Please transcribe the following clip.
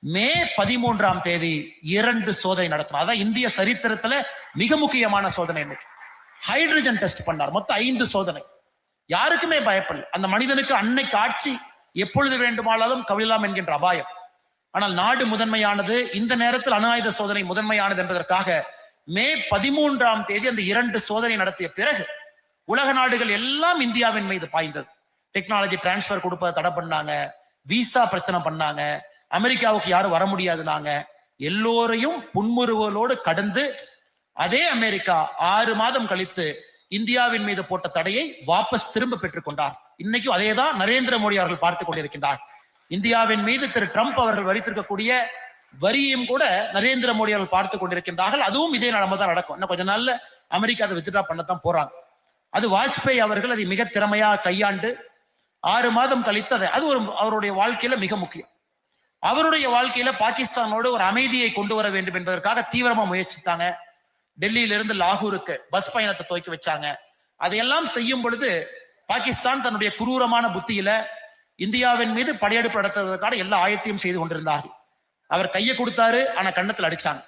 மே 13ஆம் தேதி 2 சோதனை நடத்தினார். அதான் இந்திய சரித்திரத்துல மிக முக்கியமான சோதனை. இன்னைக்கு ஹைட்ரஜன் டெஸ்ட் பண்ணார். மொத்தம் 5 சோதனை. யாருக்குமே பயப்படல. அந்த மனிதனுக்கு அன்னைக்கு ஆட்சி எப்பொழுது வேண்டுமானாலும் கவிழலாம் என்கின்ற அபாயம். ஆனால் நாடு முதன்மையானது, இந்த நேரத்தில் அணு ஆயுத சோதனை முதன்மையானது என்பதற்காக மே 13ஆம் தேதி அந்த 2 சோதனை நடத்திய பிறகு உலக நாடுகள் எல்லாம் இந்தியாவின் மீது பாய்ந்தது. டெக்னாலஜி டிரான்ஸ்பர் கொடுப்பதை தடை பண்ணாங்க, விசா பிரச்சனை பண்ணாங்க, அமெரிக்காவுக்கு யாரும் வர முடியாது. நாங்க எல்லோரையும் புன்முறுவலோடு கடந்து அதே அமெரிக்கா 6 மாதம் கழித்து இந்தியாவின் மீது போட்ட தடையை வாபஸ் திரும்ப பெற்றுக் கொண்டார். இன்னைக்கும் அதே தான் நரேந்திர மோடி அவர்கள் பார்த்துக் கொண்டிருக்கின்றார். இந்தியாவின் மீது திரு ட்ரம்ப் அவர்கள் வரித்திருக்கக்கூடிய வரியும் கூட நரேந்திர மோடி அவர்கள் பார்த்துக் கொண்டிருக்கின்றார்கள். அதுவும் இதே நிலைமை தான் நடக்கும். இன்னும் கொஞ்ச நாள்ல அமெரிக்கா அதை வித்ட்ரா பண்ணத்தான் போறாங்க. அது வாஜ்பாய் அவர்கள் அதை மிக திறமையாக கையாண்டு 6 மாதம் கழித்து அது அவருடைய வாழ்க்கையில மிக முக்கியம். அவருடைய வாழ்க்கையில பாகிஸ்தானோடு ஒரு அமைதியை கொண்டு வர வேண்டும் என்பதற்காக தீவிரமா முயற்சித்தாங்க. டெல்லியிலிருந்து லாகூருக்கு பஸ் பயணத்தை துவக்கி வச்சாங்க. அதையெல்லாம் செய்யும் பொழுது பாகிஸ்தான் தன்னுடைய குரூரமான புத்தியில இந்தியாவின் மீது படையெடுப்பு நடத்துவதற்கான எல்லா ஆயத்தையும் செய்து கொண்டிருந்தார்கள். அவர் கையை கொடுத்தாரு, ஆனா கன்னத்தில் அடிச்சாங்க.